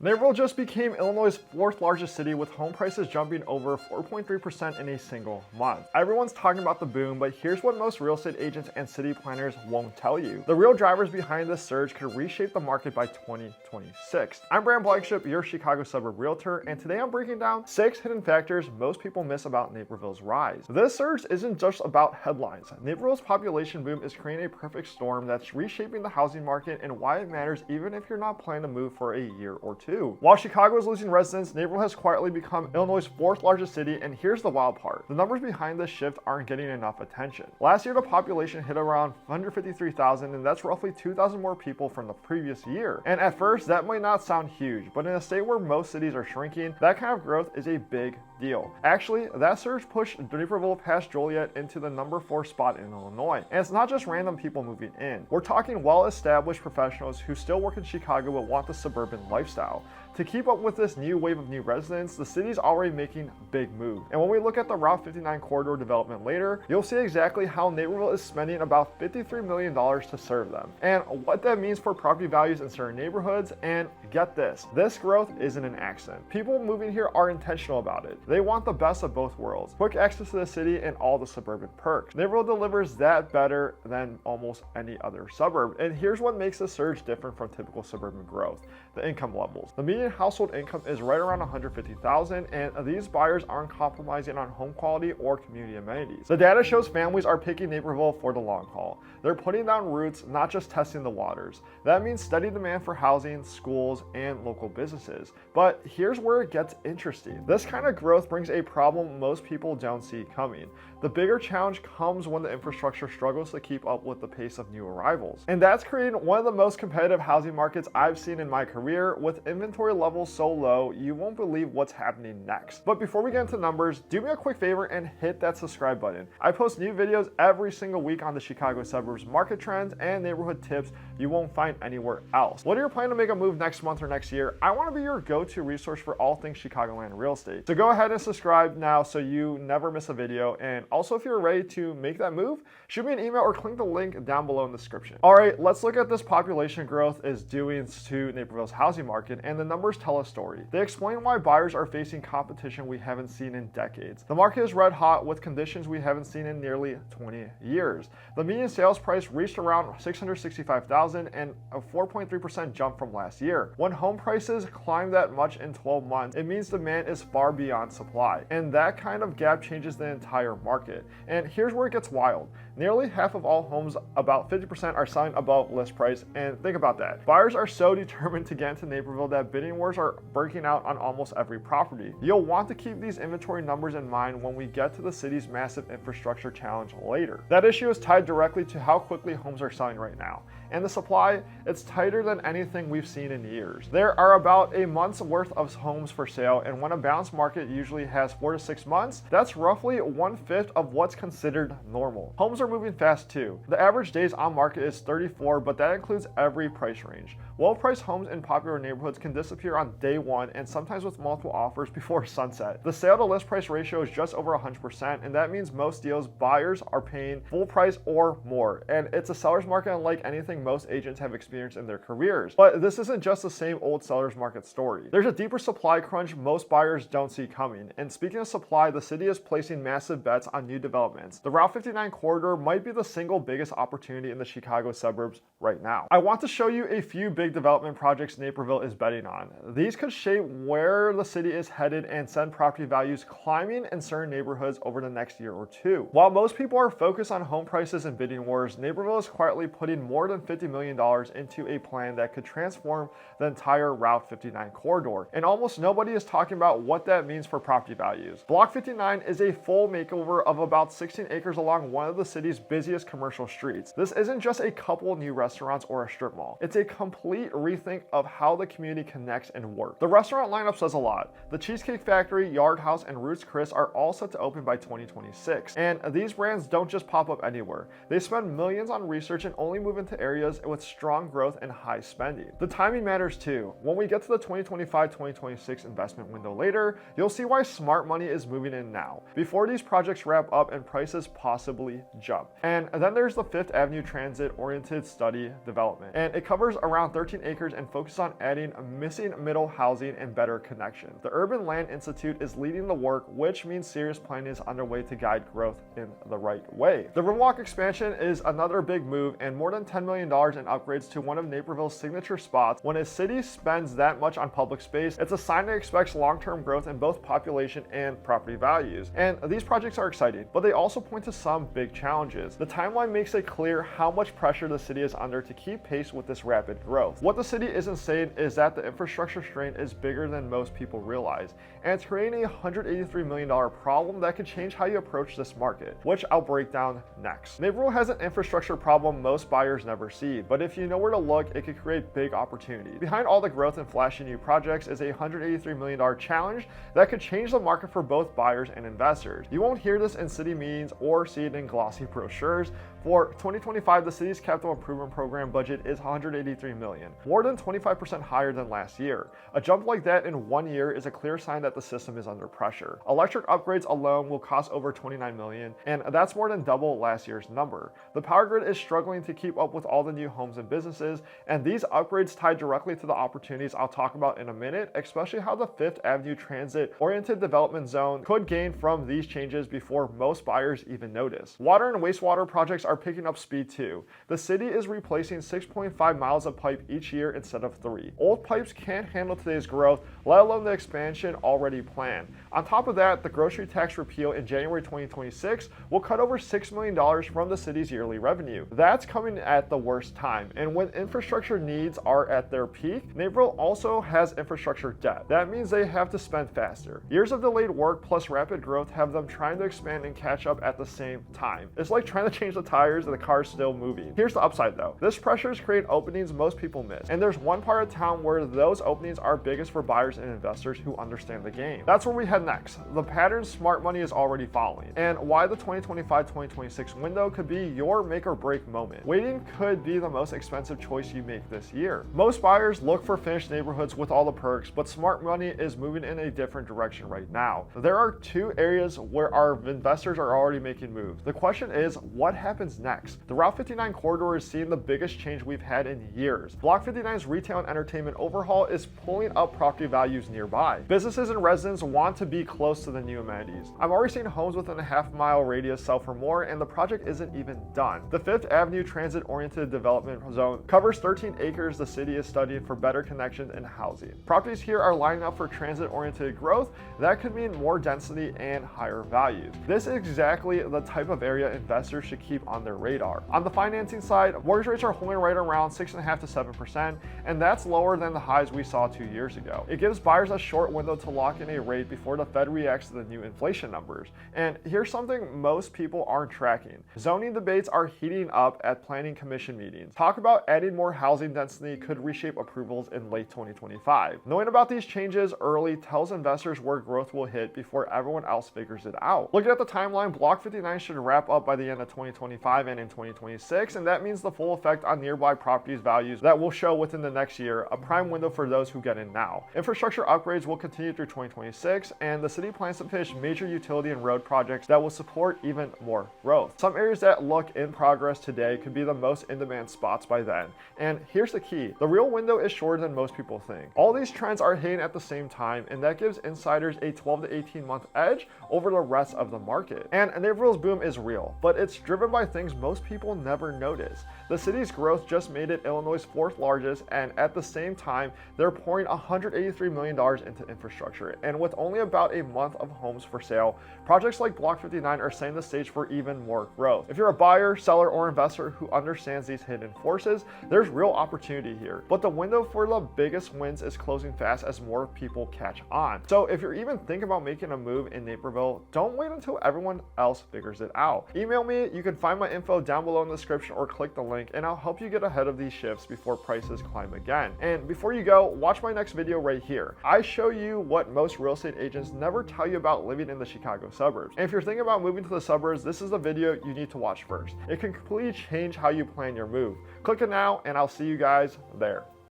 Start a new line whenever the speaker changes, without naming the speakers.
Naperville just became Illinois' fourth largest city with home prices jumping over 4.3% in a single month. Everyone's talking about the boom, but here's what most real estate agents and city planners won't tell you. The real drivers behind this surge could reshape the market by 2026. I'm Blankenship, your Chicago suburb realtor, and today I'm breaking down 6 hidden factors most people miss about Naperville's rise. This surge isn't just about headlines. Naperville's population boom is creating a perfect storm that's reshaping the housing market and why it matters even if you're not planning to move for a year or two. While Chicago is losing residents, Naperville has quietly become Illinois' fourth largest city, and here's the wild part. The numbers behind this shift aren't getting enough attention. Last year, the population hit around 153,000, and that's roughly 2,000 more people from the previous year. And at first, that might not sound huge, but in a state where most cities are shrinking, that kind of growth is a big deal. Actually, that surge pushed Naperville past Joliet into the number 4 spot in Illinois. And it's not just random people moving in. We're talking well-established professionals who still work in Chicago but want the suburban lifestyle. To keep up with this new wave of new residents, the city's already making big moves. And when we look at the Route 59 corridor development later, you'll see exactly how Naperville is spending about $53 million to serve them, and what that means for property values in certain neighborhoods. And get this growth isn't an accident. People moving here are intentional about it. They want the best of both worlds, quick access to the city and all the suburban perks. Naperville delivers that better than almost any other suburb. And here's what makes this surge different from typical suburban growth: the income levels. The median household income is right around $150,000, and these buyers aren't compromising on home quality or community amenities. The data shows families are picking Naperville for the long haul. They're putting down roots, not just testing the waters. That means steady demand for housing, schools, and local businesses. But here's where it gets interesting. This kind of growth brings a problem most people don't see coming. The bigger challenge comes when the infrastructure struggles to keep up with the pace of new arrivals. And that's creating one of the most competitive housing markets I've seen in my career, with inventory levels so low you won't believe what's happening next. But before we get into numbers, do me a quick favor and hit that subscribe button. I post new videos every single week on the Chicago Suburbs market trends and neighborhood tips you won't find anywhere else. Whether you're planning to make a move next month or next year, I want to be your go-to resource for all things Chicagoland real estate. So go ahead and subscribe now so you never miss a video. And also, if you're ready to make that move, shoot me an email or click the link down below in the description. All right, let's look at this population growth is doing to Naperville's housing market, and the numbers tell a story. They explain why buyers are facing competition we haven't seen in decades. The market is red hot with conditions we haven't seen in nearly 20 years. The median sales price reached around $665,000, and a 4.3% jump from last year. When home prices climb that much in 12 months, it means demand is far beyond supply, and that kind of gap changes the entire market. And here's where it gets wild. Nearly half of all homes, about 50%, are selling above list price, and think about that. Buyers are so determined to get into Naperville that bidding wars are breaking out on almost every property. You'll want to keep these inventory numbers in mind when we get to the city's massive infrastructure challenge later. That issue is tied directly to how quickly homes are selling right now. And the supply, it's tighter than anything we've seen in years. There are about a month's worth of homes for sale, and when a balanced market usually has 4 to 6 months, that's roughly 1/5 of what's considered normal. Homes are moving fast too. The average days on market is 34, but that includes every price range. Well-priced homes in popular neighborhoods can disappear on day one, and sometimes with multiple offers before sunset. The sale to list price ratio is just over 100%, and that means most deals buyers are paying full price or more. And it's a seller's market unlike anything most agents have experienced in their careers. But this isn't just the same old seller's market story. There's a deeper supply crunch most buyers don't see coming. And speaking of supply, the city is placing massive bets on new developments. The Route 59 corridor might be the single biggest opportunity in the Chicago suburbs right now. I want to show you a few big development projects Naperville is betting on. These could shape where the city is headed and send property values climbing in certain neighborhoods over the next year or two. While most people are focused on home prices and bidding wars, Naperville is quietly putting more than $50 million into a plan that could transform the entire Route 59 corridor. And almost nobody is talking about what that means for property values. Block 59 is a full makeover of about 16 acres along one of the city's busiest commercial streets. This isn't just a couple new restaurants or a strip mall. It's a complete rethink of how the community connects and works. The restaurant lineup says a lot. The Cheesecake Factory, Yard House, and Roots Chris are all set to open by 2026. And these brands don't just pop up anywhere. They spend millions on research and only move into areas with strong growth and high spending. The timing matters too. When we get to the 2025-2026 investment window later, you'll see why smart money is moving in now, before these projects wrap up and prices possibly jump. jump. And then there's the Fifth Avenue transit-oriented study development, and it covers around 13 acres and focuses on adding missing middle housing and better connection. The Urban Land Institute is leading the work, which means serious planning is underway to guide growth in the right way. The Riverwalk expansion is another big move, and more than $10 million in upgrades to one of Naperville's signature spots. When a city spends that much on public space, it's a sign it expects long-term growth in both population and property values. And these projects are exciting, but they also point to some big challenges. The timeline makes it clear how much pressure the city is under to keep pace with this rapid growth. What the city isn't saying is that the infrastructure strain is bigger than most people realize, and it's creating a $183 million problem that could change how you approach this market, which I'll break down next. Naperville has an infrastructure problem most buyers never see, but if you know where to look, it could create big opportunities. Behind all the growth and flashy new projects is a $183 million challenge that could change the market for both buyers and investors. You won't hear this in city meetings or see it in glossy brochures. For 2025, the city's capital improvement program budget is $183 million, more than 25% higher than last year. A jump like that in 1 year is a clear sign that the system is under pressure. Electric upgrades alone will cost over $29 million, and that's more than double last year's number. The power grid is struggling to keep up with all the new homes and businesses, and these upgrades tie directly to the opportunities I'll talk about in a minute, especially how the Fifth Avenue transit-oriented development zone could gain from these changes before most buyers even notice. Water and wastewater projects are picking up speed too. The city is replacing 6.5 miles of pipe each year instead of 3. Old pipes can't handle today's growth, let alone the expansion already planned. On top of that, the grocery tax repeal in January 2026 will cut over $6 million from the city's yearly revenue. That's coming at the worst time, and when infrastructure needs are at their peak, Naperville also has infrastructure debt. That means they have to spend faster. Years of delayed work plus rapid growth have them trying to expand and catch up at the same time. It's like trying to change the tires and the car's still moving. Here's the upside though. This pressure is creating openings most people miss, and there's one part of town where those openings are biggest for buyers and investors who understand the game. That's where we head next. The pattern smart money is already following, and why the 2025-2026 window could be your make or break moment. Waiting could be the most expensive choice you make this year. Most buyers look for finished neighborhoods with all the perks, but smart money is moving in a different direction right now. There are two areas where our investors are already making moves. The question is, what happens next? The Route 59 corridor is seeing the biggest change we've had in years. Block 59's retail and entertainment overhaul is pulling up property values nearby. Businesses and residents want to be close to the new amenities. I'm already seeing homes within a half-mile radius sell for more, and the project isn't even done. The Fifth Avenue transit-oriented development zone covers 13 acres the city is studying for better connections and housing. Properties here are lining up for transit-oriented growth. That could mean more density and higher values. This is exactly the type of area investors should keep on their radar. On the financing side, mortgage rates are holding right around 6.5% to 7%, and that's lower than the highs we saw 2 years ago. It gives buyers a short window to lock in a rate before the Fed reacts to the new inflation numbers. And here's something most people aren't tracking. Zoning debates are heating up at planning commission meetings. Talk about adding more housing density could reshape approvals in late 2025. Knowing about these changes early tells investors where growth will hit before everyone else figures it out. Looking at the timeline, Block 59 should wrap up by the end of 2025 and in 2026, and that means the full effect on nearby properties values that will show within the next year, a prime window for those who get in now. Infrastructure upgrades will continue through 2026, and the city plans to finish major utility and road projects that will support even more growth. Some areas that look in progress today could be the most in-demand spots by then. And here's the key. The real window is shorter than most people think. All these trends are hitting at the same time, and that gives insiders a 12 to 18 month edge over the rest of the market. And Naperville's boom is real, but it's driven by things most people never notice. The city's growth just made it Illinois' 4th largest, and at the same time, they're pouring $183 million into infrastructure. And with only about a month of homes for sale, projects like Block 59 are setting the stage for even more growth. If you're a buyer, seller, or investor who understands these hidden forces, there's real opportunity here. But the window for the biggest wins is closing fast as more people catch on. So if you're even thinking about making a move in Naperville, don't wait until everyone else figures it out. Email me. You can find my info down below in the description or click the link, and I'll help you get ahead of these shifts before prices climb again. And before you go, watch my next video right here. I show you what most real estate agents never tell you about living in the Chicago suburbs. And if you're thinking about moving to the suburbs, this is the video you need to watch first. It can completely change how you plan your move. Click it now, and I'll see you guys there.